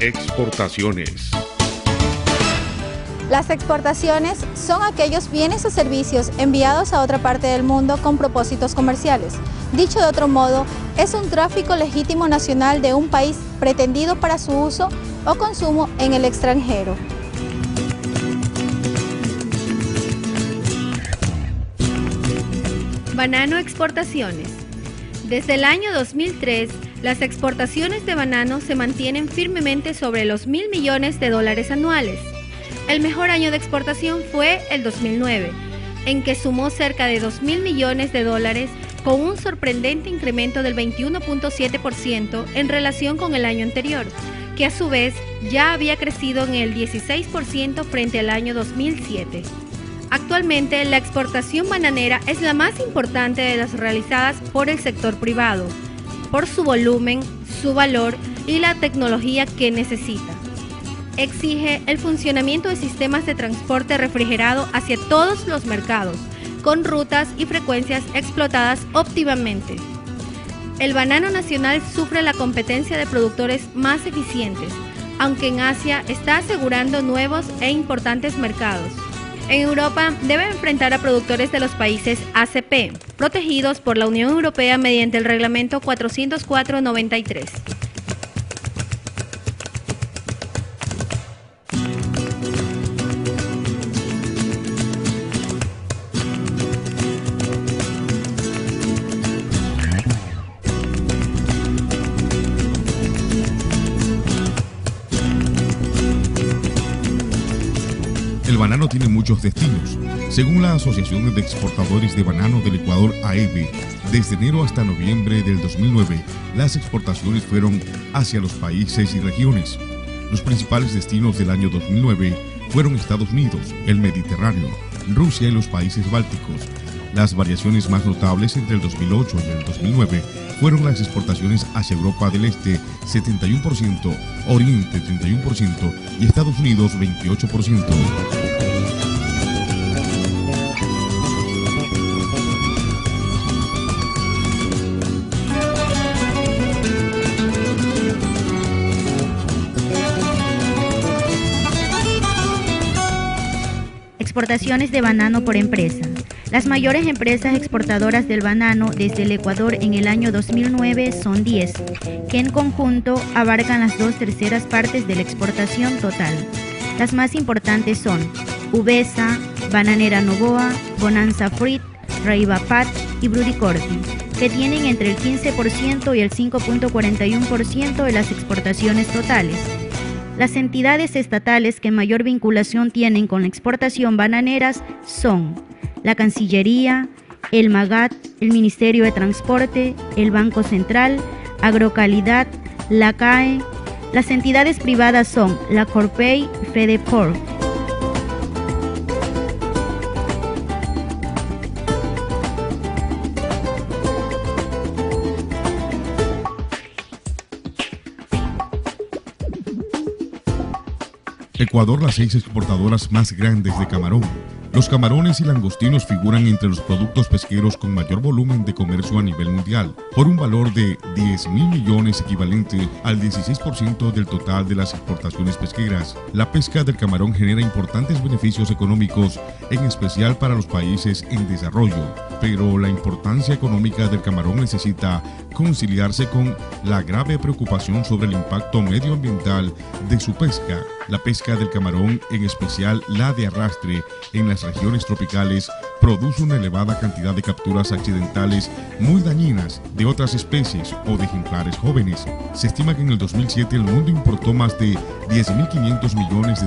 Exportaciones. Las exportaciones son aquellos bienes o servicios enviados a otra parte del mundo con propósitos comerciales. Dicho de otro modo, es un tráfico legítimo nacional de un país pretendido para su uso o consumo en el extranjero. Banano exportaciones. Desde el año 2003, las exportaciones de banano se mantienen firmemente sobre los $1.000 millones anuales. El mejor año de exportación fue el 2009, en que sumó cerca de $2.000 millones con un sorprendente incremento del 21.7% en relación con el año anterior, que a su vez ya había crecido en el 16% frente al año 2007. Actualmente, la exportación bananera es la más importante de las realizadas por el sector privado, por su volumen, su valor y la tecnología que necesita. Exige el funcionamiento de sistemas de transporte refrigerado hacia todos los mercados, con rutas y frecuencias explotadas óptimamente. El banano nacional sufre la competencia de productores más eficientes, aunque en Asia está asegurando nuevos e importantes mercados. En Europa debe enfrentar a productores de los países ACP, protegidos por la Unión Europea mediante el Reglamento 404/93. El banano tiene muchos destinos. Según la Asociación de Exportadores de Banano del Ecuador, AEB, desde enero hasta noviembre del 2009, las exportaciones fueron hacia los países y regiones. Los principales destinos del año 2009 fueron Estados Unidos, el Mediterráneo, Rusia y los países bálticos. Las variaciones más notables entre el 2008 y el 2009 fueron las exportaciones hacia Europa del Este, 71%, Oriente, 31% y Estados Unidos, 28%. Exportaciones de banano por empresa. Las mayores empresas exportadoras del banano desde el Ecuador en el año 2009 son 10, que en conjunto abarcan las 2/3 partes de la exportación total. Las más importantes son Uvesa, Bananera Novoa, Bonanza Fruit, Raivapat y Bruricorte, que tienen entre el 15% y el 5.41% de las exportaciones totales. Las entidades estatales que mayor vinculación tienen con la exportación bananeras son la Cancillería, el MAGAT, el Ministerio de Transporte, el Banco Central, Agrocalidad, la CAE. Las entidades privadas son la Corpey y Fedeport. Ecuador, las 6 exportadoras más grandes de camarón. Los camarones y langostinos figuran entre los productos pesqueros con mayor volumen de comercio a nivel mundial, por un valor de $10.000 millones equivalente al 16% del total de las exportaciones pesqueras. La pesca del camarón genera importantes beneficios económicos, en especial para los países en desarrollo, pero la importancia económica del camarón necesita conciliarse con la grave preocupación sobre el impacto medioambiental de su pesca. La pesca del camarón, en especial la de arrastre, en las regiones tropicales, produce una elevada cantidad de capturas accidentales muy dañinas de otras especies o de ejemplares jóvenes. Se estima que en el 2007 el mundo importó más de $10.500 millones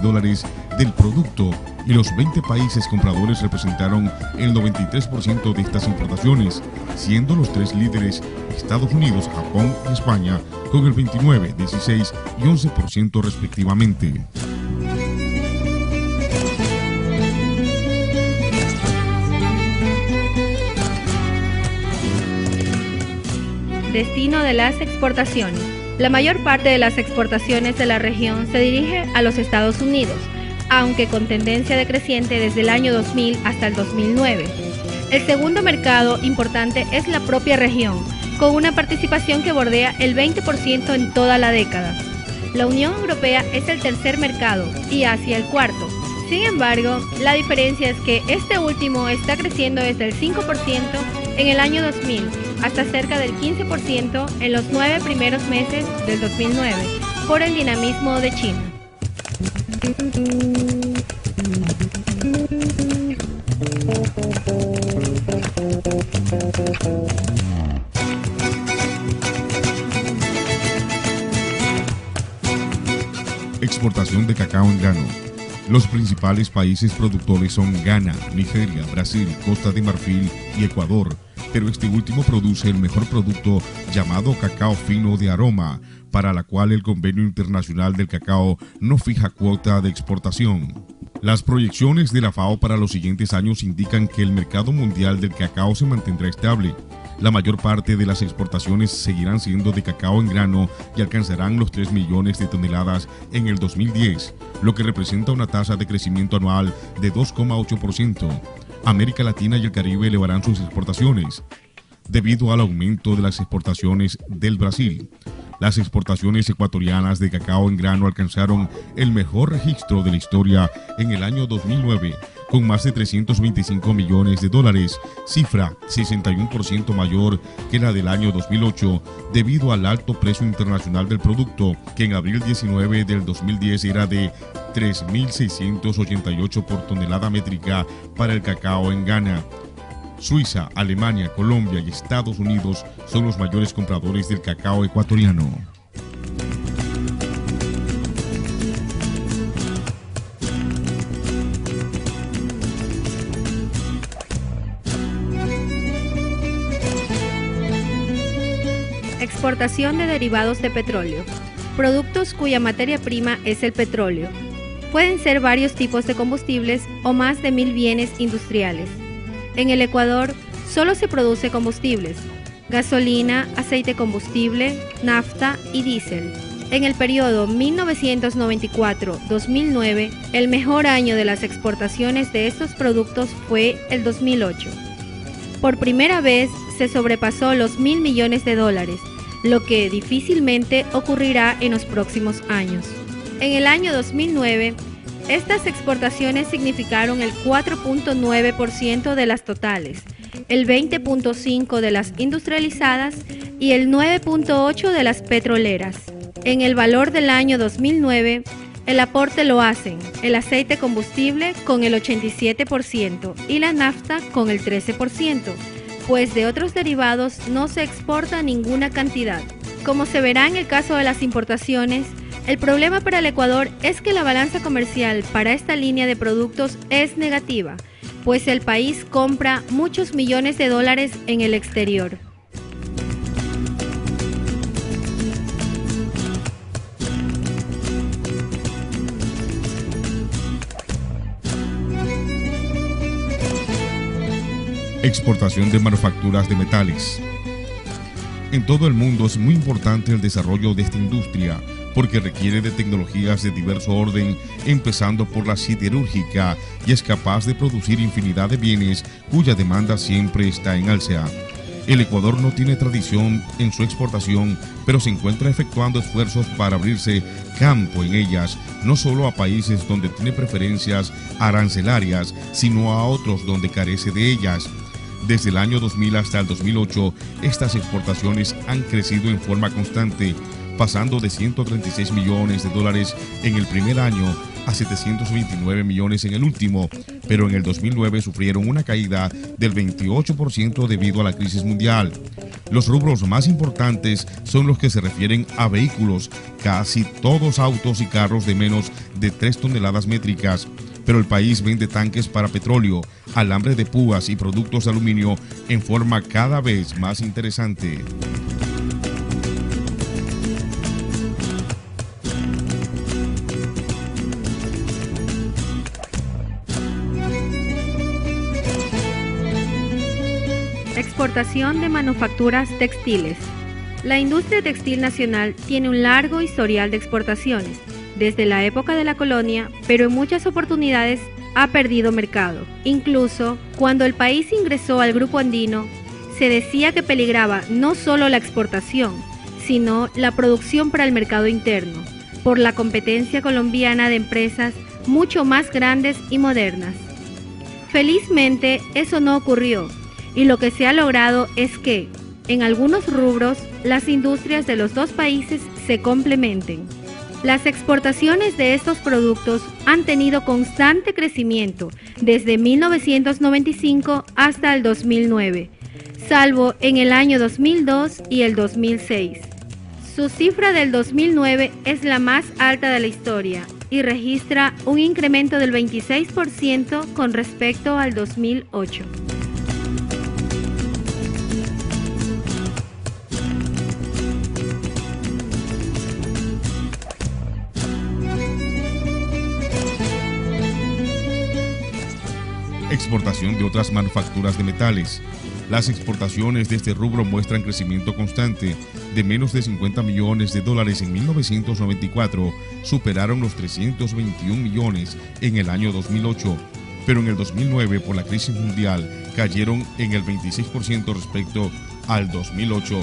del producto y los 20 países compradores representaron el 93% de estas importaciones, siendo los 3 líderes Estados Unidos, Japón y España con el 29, 16 y 11% respectivamente. Destino de las exportaciones. La mayor parte de las exportaciones de la región se dirige a los Estados Unidos, aunque con tendencia decreciente desde el año 2000 hasta el 2009. El segundo mercado importante es la propia región, con una participación que bordea el 20% en toda la década. La Unión Europea es el tercer mercado y Asia el cuarto. Sin embargo, la diferencia es que este último está creciendo desde el 5% en el año 2000 hasta cerca del 15% en los 9 primeros meses del 2009 por el dinamismo de China. Exportación de cacao en grano. Los principales países productores son Ghana, Nigeria, Brasil, Costa de Marfil y Ecuador, pero este último produce el mejor producto llamado cacao fino de aroma, para la cual el Convenio Internacional del Cacao no fija cuota de exportación. Las proyecciones de la FAO para los siguientes años indican que el mercado mundial del cacao se mantendrá estable. La mayor parte de las exportaciones seguirán siendo de cacao en grano y alcanzarán los 3 millones de toneladas en el 2010, lo que representa una tasa de crecimiento anual de 2,8%. América Latina y el Caribe elevarán sus exportaciones debido al aumento de las exportaciones del Brasil. Las exportaciones ecuatorianas de cacao en grano alcanzaron el mejor registro de la historia en el año 2009, con más de 325 millones de dólares, cifra 61% mayor que la del año 2008, debido al alto precio internacional del producto, que en abril 19 del 2010 era de 3.688 por tonelada métrica para el cacao en Ghana. Suiza, Alemania, Colombia y Estados Unidos son los mayores compradores del cacao ecuatoriano. Exportación de derivados de petróleo. Productos cuya materia prima es el petróleo. Pueden ser varios tipos de combustibles o más de 1000 bienes industriales. En el Ecuador solo se produce combustibles: gasolina, aceite combustible, nafta y diésel. En el periodo 1994-2009, el mejor año de las exportaciones de estos productos fue el 2008. Por primera vez se sobrepasó los 1.000 millones de dólares, lo que difícilmente ocurrirá en los próximos años. En el año 2009, estas exportaciones significaron el 4.9% de las totales, el 20.5% de las industrializadas y el 9.8% de las petroleras. En el valor del año 2009, el aporte lo hacen el aceite combustible con el 87% y la nafta con el 13%, pues de otros derivados no se exporta ninguna cantidad. Como se verá en el caso de las importaciones, el problema para el Ecuador es que la balanza comercial para esta línea de productos es negativa, pues el país compra muchos millones de dólares en el exterior. Exportación de manufacturas de metales. En todo el mundo es muy importante el desarrollo de esta industria, porque requiere de tecnologías de diverso orden, empezando por la siderúrgica, y es capaz de producir infinidad de bienes cuya demanda siempre está en alza. El Ecuador no tiene tradición en su exportación, pero se encuentra efectuando esfuerzos para abrirse campo en ellas, no solo a países donde tiene preferencias arancelarias, sino a otros donde carece de ellas. Desde el año 2000 hasta el 2008, estas exportaciones han crecido en forma constante, pasando de 136 millones de dólares en el primer año a 729 millones en el último, pero en el 2009 sufrieron una caída del 28% debido a la crisis mundial. Los rubros más importantes son los que se refieren a vehículos, casi todos autos y carros de menos de 3 toneladas métricas, pero el país vende tanques para petróleo, alambre de púas y productos de aluminio en forma cada vez más interesante. Exportación de manufacturas textiles. La industria textil nacional tiene un largo historial de exportaciones, desde la época de la colonia, pero en muchas oportunidades ha perdido mercado. Incluso cuando el país ingresó al Grupo Andino, se decía que peligraba no solo la exportación, sino la producción para el mercado interno. por la competencia colombiana de empresas mucho más grandes y modernas. Felizmente, eso no ocurrió, y lo que se ha logrado es que, en algunos rubros, las industrias de los dos países se complementen. Las exportaciones de estos productos han tenido constante crecimiento desde 1995 hasta el 2009, salvo en el año 2002 y el 2006. Su cifra del 2009 es la más alta de la historia y registra un incremento del 26% con respecto al 2008. Exportación de otras manufacturas de metales. Las exportaciones de este rubro muestran crecimiento constante. De menos de 50 millones de dólares en 1994, superaron los 321 millones en el año 2008, pero en el 2009, por la crisis mundial, cayeron en el 26% respecto al 2008.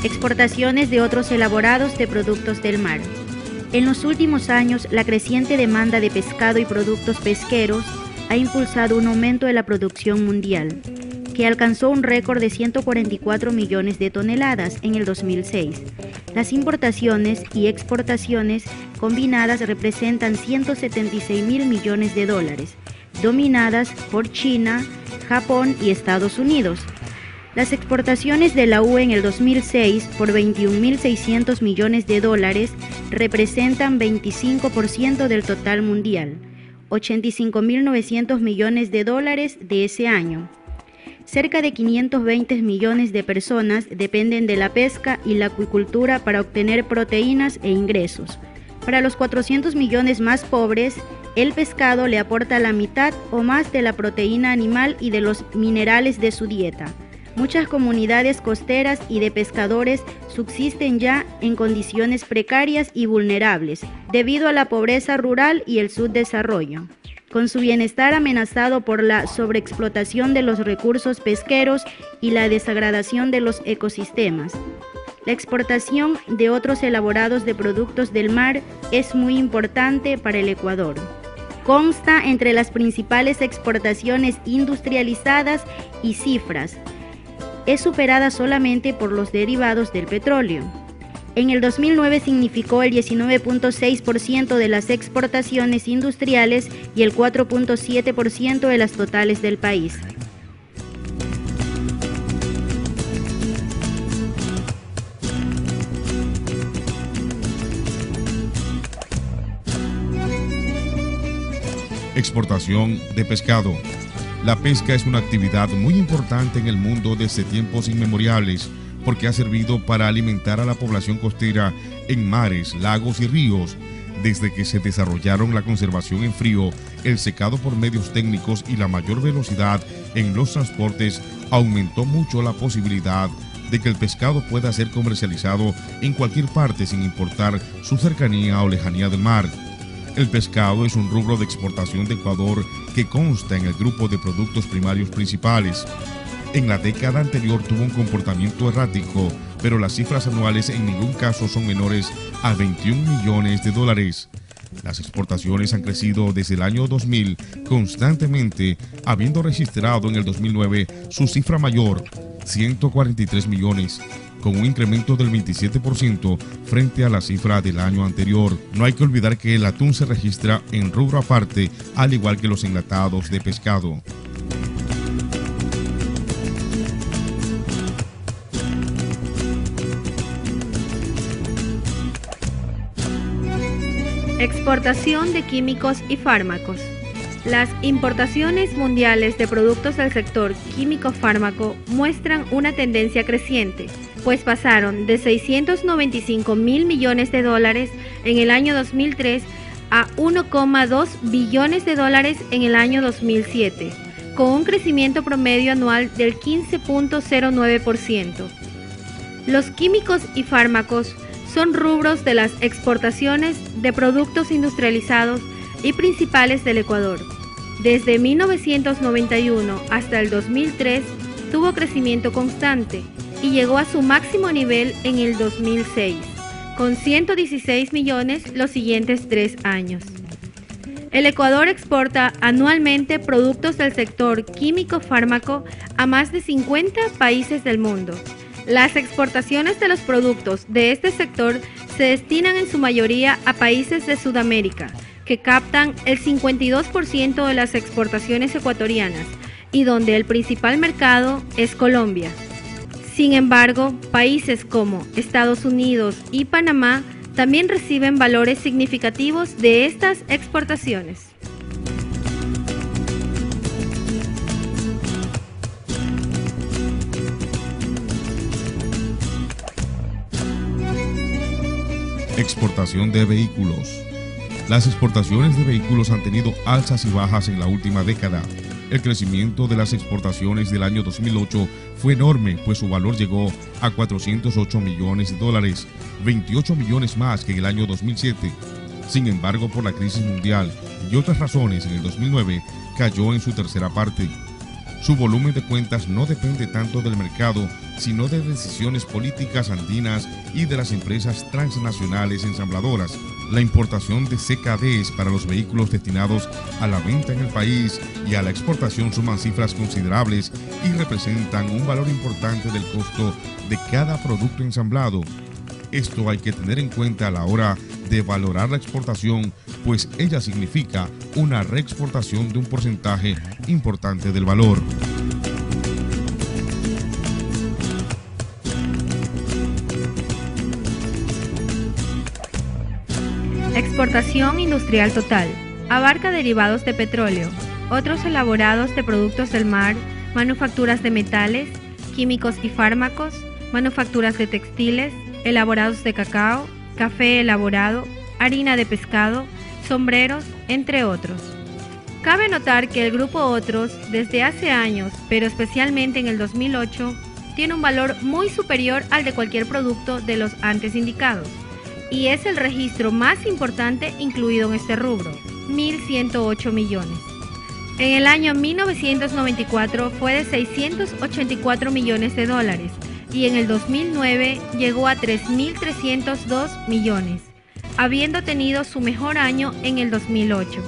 Exportaciones de otros elaborados de productos del mar. En los últimos años, la creciente demanda de pescado y productos pesqueros ha impulsado un aumento de la producción mundial, que alcanzó un récord de 144 millones de toneladas en el 2006. Las importaciones y exportaciones combinadas representan 176 mil millones de dólares, dominadas por China, Japón y Estados Unidos. Las exportaciones de la UE en el 2006 por 21.600 millones de dólares representan 25% del total mundial, 85.900 millones de dólares de ese año. Cerca de 520 millones de personas dependen de la pesca y la acuicultura para obtener proteínas e ingresos. Para los 400 millones más pobres, el pescado le aporta la mitad o más de la proteína animal y de los minerales de su dieta. Muchas comunidades costeras y de pescadores subsisten ya en condiciones precarias y vulnerables debido a la pobreza rural y el subdesarrollo, con su bienestar amenazado por la sobreexplotación de los recursos pesqueros y la degradación de los ecosistemas. La exportación de otros elaborados de productos del mar es muy importante para el Ecuador. Consta entre las principales exportaciones industrializadas y cifras. Es superada solamente por los derivados del petróleo. En el 2009 significó el 19.6% de las exportaciones industriales y el 4.7% de las totales del país. Exportación de pescado. La pesca es una actividad muy importante en el mundo desde tiempos inmemoriales porque ha servido para alimentar a la población costera en mares, lagos y ríos. Desde que se desarrollaron la conservación en frío, el secado por medios técnicos y la mayor velocidad en los transportes, aumentó mucho la posibilidad de que el pescado pueda ser comercializado en cualquier parte sin importar su cercanía o lejanía del mar. El pescado es un rubro de exportación de Ecuador que consta en el grupo de productos primarios principales. En la década anterior tuvo un comportamiento errático, pero las cifras anuales en ningún caso son menores a 21 millones de dólares. Las exportaciones han crecido desde el año 2000 constantemente, habiendo registrado en el 2009 su cifra mayor, 143 millones, con un incremento del 27% frente a la cifra del año anterior. No hay que olvidar que el atún se registra en rubro aparte, al igual que los enlatados de pescado. Exportación de químicos y fármacos. Las importaciones mundiales de productos del sector químico-fármaco muestran una tendencia creciente, pues pasaron de 695 mil millones de dólares en el año 2003 a 1,2 billones de dólares en el año 2007, con un crecimiento promedio anual del 15.09%. Los químicos y fármacos son rubros de las exportaciones de productos industrializados y principales del Ecuador. Desde 1991 hasta el 2003 tuvo crecimiento constante y llegó a su máximo nivel en el 2006, con 116 millones los siguientes 3 años. El Ecuador exporta anualmente productos del sector químico-fármaco a más de 50 países del mundo. Las exportaciones de los productos de este sector se destinan en su mayoría a países de Sudamérica, que captan el 52% de las exportaciones ecuatorianas y donde el principal mercado es Colombia. Sin embargo, países como Estados Unidos y Panamá también reciben valores significativos de estas exportaciones. Exportación de vehículos. Las exportaciones de vehículos han tenido alzas y bajas en la última década. El crecimiento de las exportaciones del año 2008 fue enorme, pues su valor llegó a 408 millones de dólares, 28 millones más que en el año 2007. Sin embargo, por la crisis mundial y otras razones, en el 2009 cayó en su tercera parte. Su volumen de cuentas no depende tanto del mercado, sino de decisiones políticas andinas y de las empresas transnacionales ensambladoras. La importación de CKDs para los vehículos destinados a la venta en el país y a la exportación suman cifras considerables y representan un valor importante del costo de cada producto ensamblado. Esto hay que tener en cuenta a la hora de valorar la exportación, pues ella significa una reexportación de un porcentaje importante del valor. Exportación industrial total. Abarca derivados de petróleo, otros elaborados de productos del mar, manufacturas de metales, químicos y fármacos, manufacturas de textiles, elaborados de cacao, café elaborado, harina de pescado, sombreros, entre otros. Cabe notar que el grupo Otros, desde hace años, pero especialmente en el 2008, tiene un valor muy superior al de cualquier producto de los antes indicados, y es el registro más importante incluido en este rubro, 1.108 millones. En el año 1994 fue de 684 millones de dólares y en el 2009 llegó a 3.302 millones, habiendo tenido su mejor año en el 2008.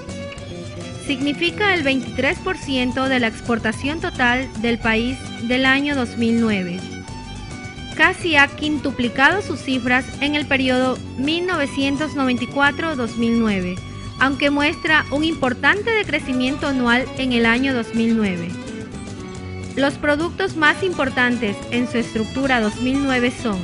Significa el 23% de la exportación total del país del año 2009. Casi ha quintuplicado sus cifras en el periodo 1994-2009, aunque muestra un importante decrecimiento anual en el año 2009. Los productos más importantes en su estructura 2009 son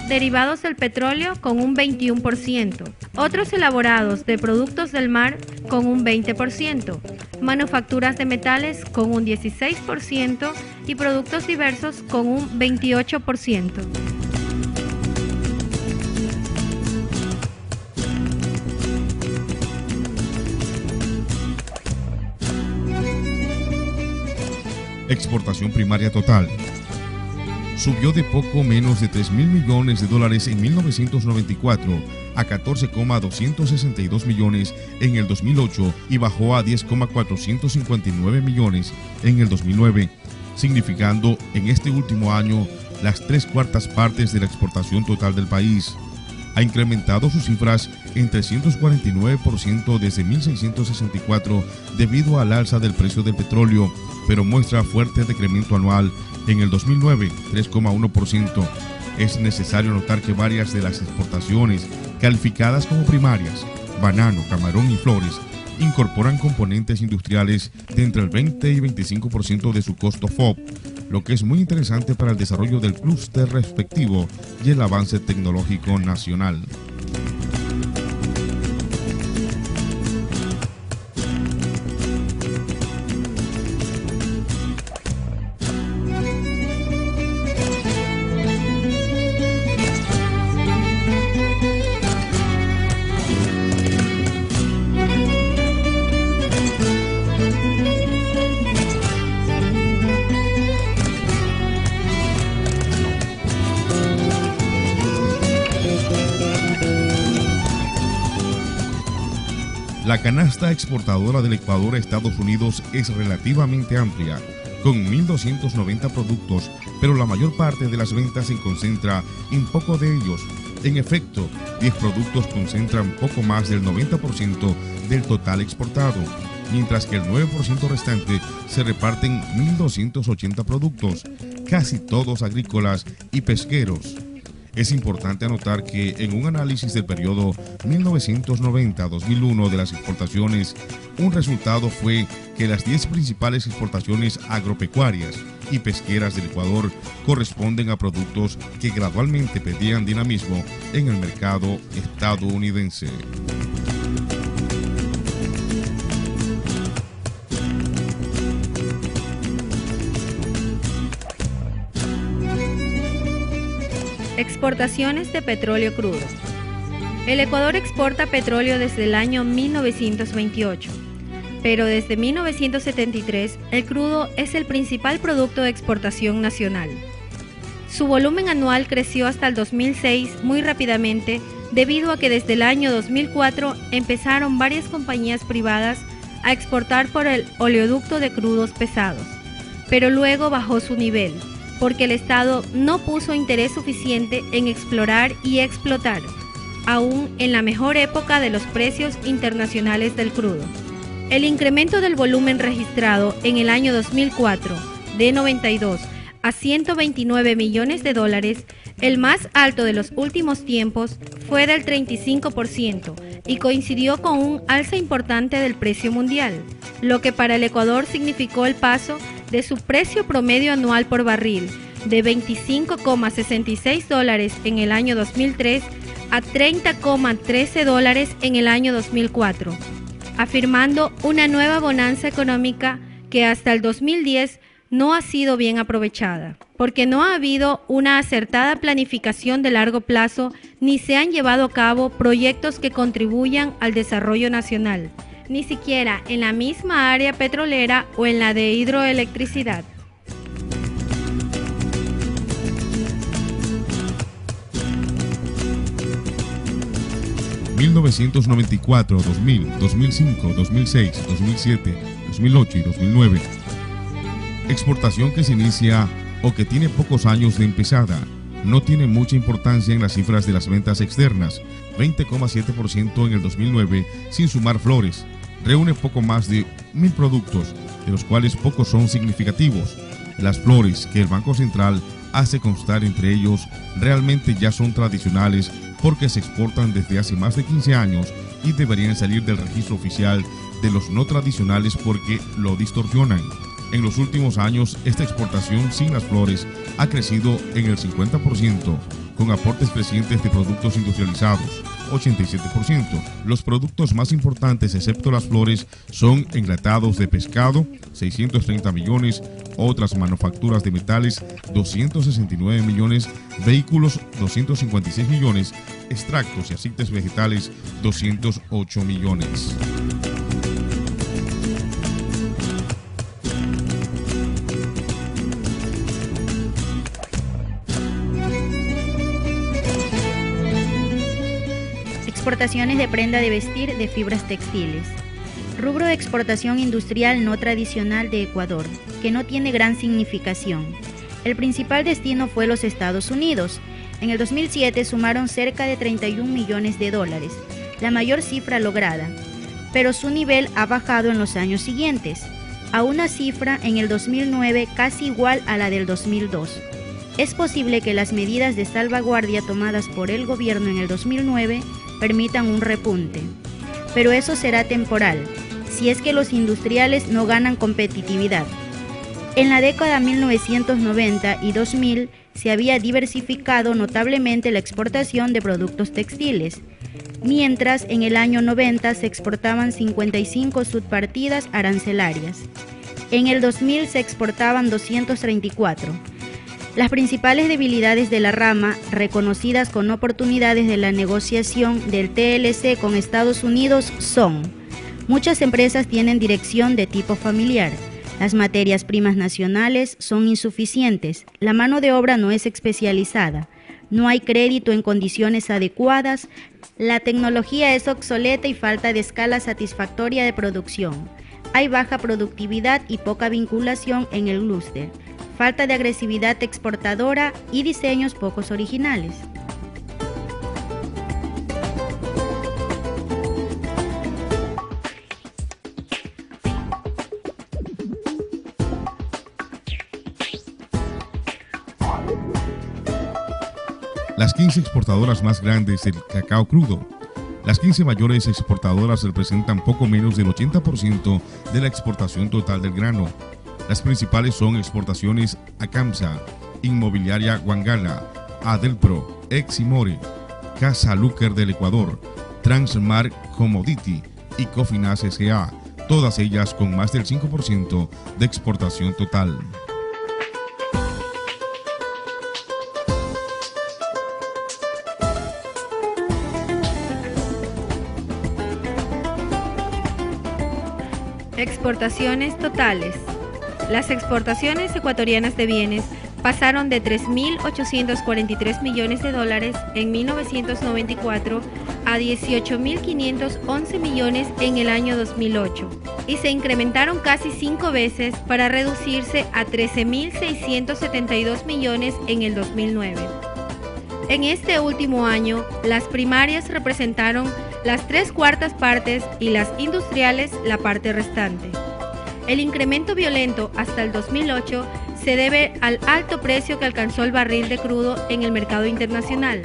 derivados del petróleo con un 21%, otros elaborados de productos del mar con un 20%, manufacturas de metales con un 16% y productos diversos con un 28%. Exportación primaria total. Subió de poco menos de 3.000 millones de dólares en 1994 a 14,262 millones en el 2008 y bajó a 10,459 millones en el 2009, significando en este último año las 3/4 partes de la exportación total del país. Ha incrementado sus cifras en 349% desde 1664 debido al alza del precio del petróleo, pero muestra fuerte decremento anual en el 2009, 3,1%. Es necesario notar que varias de las exportaciones calificadas como primarias, banano, camarón y flores, incorporan componentes industriales de entre el 20 y 25% de su costo FOB, lo que es muy interesante para el desarrollo del clúster respectivo y el avance tecnológico nacional. La canasta exportadora del Ecuador a Estados Unidos es relativamente amplia, con 1.290 productos, pero la mayor parte de las ventas se concentra en poco de ellos. En efecto, 10 productos concentran poco más del 90% del total exportado, mientras que el 9% restante se reparten 1.280 productos, casi todos agrícolas y pesqueros. Es importante anotar que en un análisis del periodo 1990-2001 de las exportaciones, un resultado fue que las 10 principales exportaciones agropecuarias y pesqueras del Ecuador corresponden a productos que gradualmente perdían dinamismo en el mercado estadounidense. Exportaciones de petróleo crudo. El Ecuador exporta petróleo desde el año 1928, pero desde 1973 el crudo es el principal producto de exportación nacional. Su volumen anual creció hasta el 2006 muy rápidamente debido a que desde el año 2004 empezaron varias compañías privadas a exportar por el oleoducto de crudos pesados, pero luego bajó su nivel, porque el Estado no puso interés suficiente en explorar y explotar, aún en la mejor época de los precios internacionales del crudo. El incremento del volumen registrado en el año 2004 de 92 a 129 millones de dólares, el más alto de los últimos tiempos, fue del 35% y coincidió con un alza importante del precio mundial, lo que para el Ecuador significó el paso de su precio promedio anual por barril de 25,66 dólares en el año 2003 a 30,13 dólares en el año 2004, afirmando una nueva bonanza económica que hasta el 2010 no ha sido bien aprovechada, porque no ha habido una acertada planificación de largo plazo ni se han llevado a cabo proyectos que contribuyan al desarrollo nacional, ni siquiera en la misma área petrolera o en la de hidroelectricidad. (1994, 2000, 2005, 2006, 2007, 2008 y 2009). Exportación que se inicia o que tiene pocos años de empezada. No tiene mucha importancia en las cifras de las ventas externas, 20,7% en el 2009, sin sumar flores. Reúne poco más de 1.000 productos, de los cuales pocos son significativos. Las flores que el Banco Central hace constar entre ellos realmente ya son tradicionales porque se exportan desde hace más de 15 años y deberían salir del registro oficial de los no tradicionales porque lo distorsionan. En los últimos años, esta exportación sin las flores ha crecido en el 50%, con aportes crecientes de productos industrializados, 87%. Los productos más importantes, excepto las flores, son enlatados de pescado, 630 millones, otras manufacturas de metales, 269 millones, vehículos, 256 millones, extractos y aceites vegetales, 208 millones. Exportaciones de prenda de vestir de fibras textiles. Rubro de exportación industrial no tradicional de Ecuador, que no tiene gran significación. El principal destino fue los Estados Unidos. En el 2007 sumaron cerca de 31 millones de dólares, la mayor cifra lograda, pero su nivel ha bajado en los años siguientes, a una cifra en el 2009 casi igual a la del 2002. Es posible que las medidas de salvaguardia tomadas por el gobierno en el 2009 permitan un repunte, pero eso será temporal, si es que los industriales no ganan competitividad. En la década 1990 y 2000 se había diversificado notablemente la exportación de productos textiles, mientras en el año 90 se exportaban 55 subpartidas arancelarias. En el 2000 se exportaban 234. Las principales debilidades de la rama, reconocidas con oportunidades de la negociación del TLC con Estados Unidos, son: muchas empresas tienen dirección de tipo familiar, las materias primas nacionales son insuficientes, la mano de obra no es especializada, No hay crédito en condiciones adecuadas, la tecnología es obsoleta y falta de escala satisfactoria de producción. Hay baja productividad y poca vinculación en el clúster, falta de agresividad exportadora y diseños pocos originales. Las 15 exportadoras más grandes del cacao crudo. Las 15 mayores exportadoras representan poco menos del 80% de la exportación total del grano. Las principales son Exportaciones Acamsa, Inmobiliaria Guangala, Adelpro, Eximore, Casa Luker del Ecuador, Transmar Commodity y Cofinas S.A., todas ellas con más del 5% de exportación total. Exportaciones totales. Las exportaciones ecuatorianas de bienes pasaron de 3.843 millones de dólares en 1994 a 18.511 millones en el año 2008 y se incrementaron casi 5 veces para reducirse a 13.672 millones en el 2009. En este último año, las primarias representaron las 3/4 partes y las industriales la parte restante. El incremento violento hasta el 2008 se debe al alto precio que alcanzó el barril de crudo en el mercado internacional,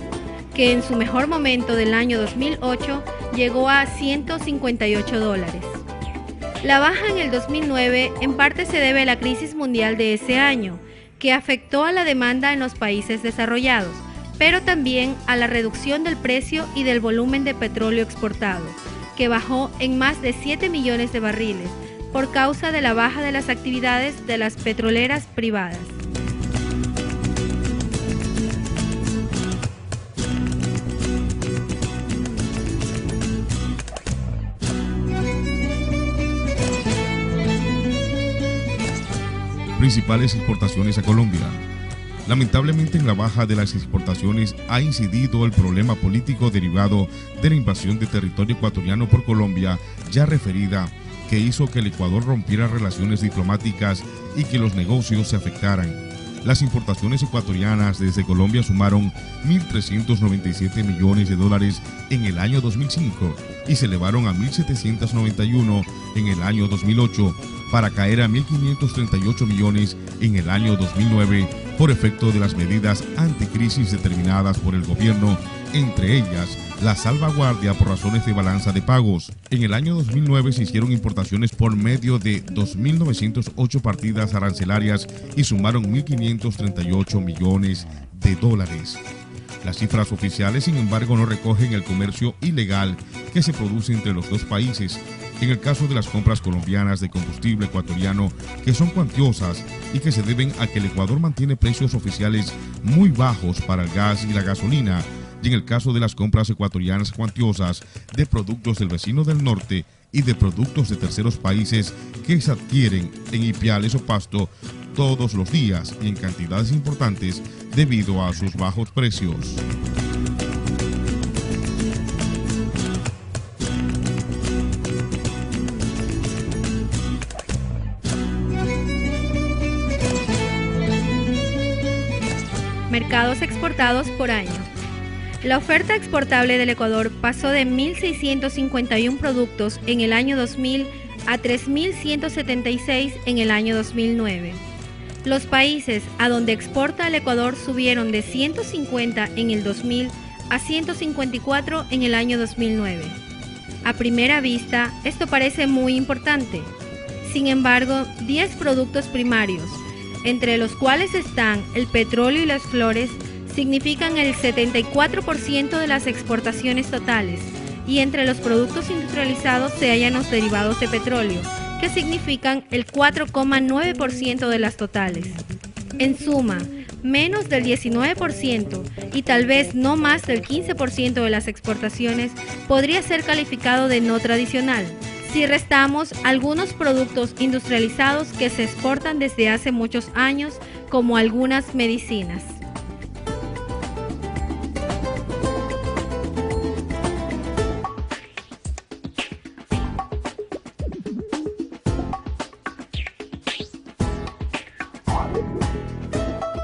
que en su mejor momento del año 2008 llegó a $158. La baja en el 2009 en parte se debe a la crisis mundial de ese año, que afectó a la demanda en los países desarrollados, pero también a la reducción del precio y del volumen de petróleo exportado, que bajó en más de 7 millones de barriles por causa de la baja de las actividades de las petroleras privadas. Principales exportaciones a Colombia. Lamentablemente, en la baja de las exportaciones ha incidido el problema político derivado de la invasión de territorio ecuatoriano por Colombia, ya referida, que hizo que el Ecuador rompiera relaciones diplomáticas y que los negocios se afectaran. Las importaciones ecuatorianas desde Colombia sumaron 1.397 millones de dólares en el año 2005 y se elevaron a 1.791 en el año 2008 para caer a 1.538 millones en el año 2009 por efecto de las medidas anticrisis determinadas por el gobierno, entre ellas la salvaguardia por razones de balanza de pagos. En el año 2009 se hicieron importaciones por medio de 2.908 partidas arancelarias y sumaron 1.538 millones de dólares. Las cifras oficiales, sin embargo, no recogen el comercio ilegal que se produce entre los dos países. En el caso de las compras colombianas de combustible ecuatoriano, que son cuantiosas y que se deben a que el Ecuador mantiene precios oficiales muy bajos para el gas y la gasolina, y en el caso de las compras ecuatorianas cuantiosas de productos del vecino del norte y de productos de terceros países que se adquieren en Ipiales o Pasto todos los días y en cantidades importantes debido a sus bajos precios. Mercados exportados por año. La oferta exportable del Ecuador pasó de 1.651 productos en el año 2000 a 3.176 en el año 2009. Los países a donde exporta el Ecuador subieron de 150 en el 2000 a 154 en el año 2009. A primera vista, esto parece muy importante. Sin embargo, 10 productos primarios, entre los cuales están el petróleo y las flores, significan el 74% de las exportaciones totales, y entre los productos industrializados se hallan los derivados de petróleo, que significan el 4,9% de las totales. En suma, menos del 19% y tal vez no más del 15% de las exportaciones podría ser calificado de no tradicional, si restamos algunos productos industrializados que se exportan desde hace muchos años, como algunas medicinas.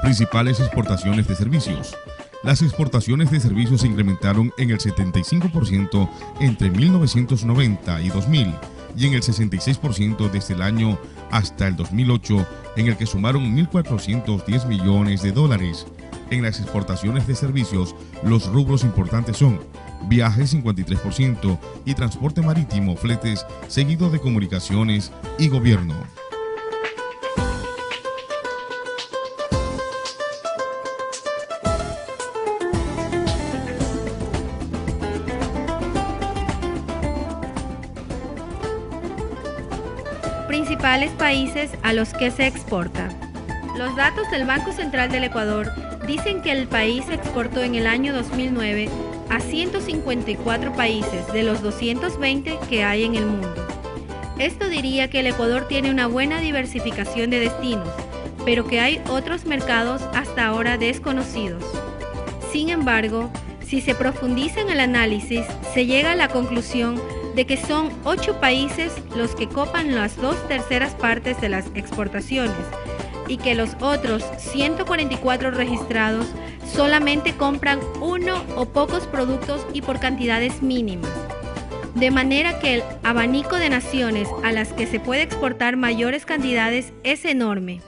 Principales exportaciones de servicios. Las exportaciones de servicios se incrementaron en el 75% entre 1990 y 2000 y en el 66% desde el año hasta el 2008, en el que sumaron 1.410 millones de dólares. En las exportaciones de servicios, los rubros importantes son viajes 53% y transporte marítimo, fletes, seguido de comunicaciones y gobierno. Principales países a los que se exporta. Los datos del Banco Central del Ecuador dicen que el país exportó en el año 2009 a 154 países de los 220 que hay en el mundo. Esto diría que el Ecuador tiene una buena diversificación de destinos, pero que hay otros mercados hasta ahora desconocidos. Sin embargo, si se profundiza en el análisis, se llega a la conclusión de que son 8 países los que copan las 2/3 partes de las exportaciones y que los otros 144 registrados solamente compran uno o pocos productos y por cantidades mínimas. De manera que el abanico de naciones a las que se puede exportar mayores cantidades es enorme.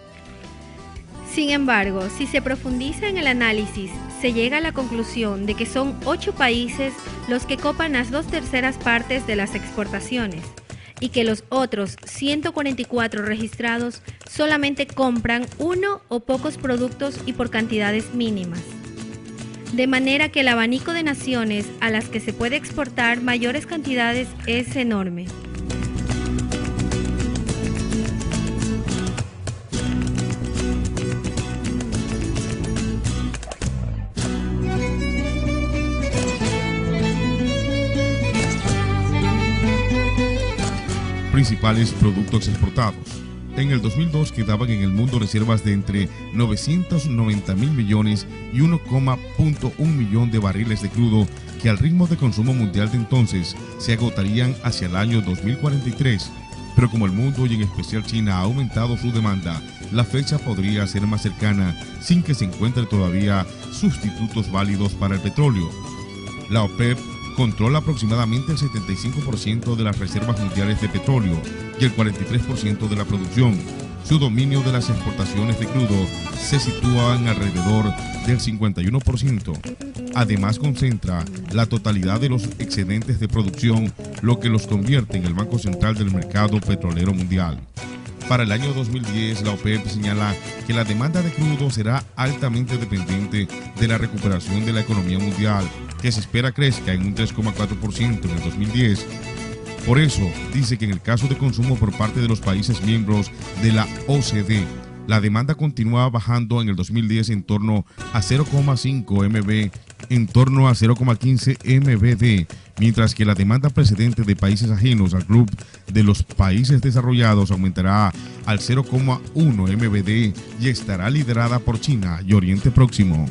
Sin embargo, si se profundiza en el análisis, se llega a la conclusión de que son 8 países los que copan las 2/3 partes de las exportaciones y que los otros 144 registrados solamente compran uno o pocos productos y por cantidades mínimas. De manera que el abanico de naciones a las que se puede exportar mayores cantidades es enorme. Principales productos exportados. En el 2002 quedaban en el mundo reservas de entre 990.000 millones y 1,1 millón de barriles de crudo que al ritmo de consumo mundial de entonces se agotarían hacia el año 2043. Pero como el mundo y en especial China ha aumentado su demanda, la fecha podría ser más cercana sin que se encuentren todavía sustitutos válidos para el petróleo. La OPEP controla aproximadamente el 75% de las reservas mundiales de petróleo y el 43% de la producción. Su dominio de las exportaciones de crudo se sitúa en alrededor del 51%. Además, concentra la totalidad de los excedentes de producción, lo que los convierte en el Banco Central del Mercado Petrolero Mundial. Para el año 2010, la OPEP señala que la demanda de crudo será altamente dependiente de la recuperación de la economía mundial, que se espera crezca en un 3,4% en el 2010. Por eso, dice que en el caso de consumo por parte de los países miembros de la OCDE, la demanda continúa bajando en el 2010 en torno a 0,5 MB, en torno a 0,15 MBD, mientras que la demanda precedente de países ajenos al club de los países desarrollados aumentará al 0,1 MBD y estará liderada por China y Oriente Próximo.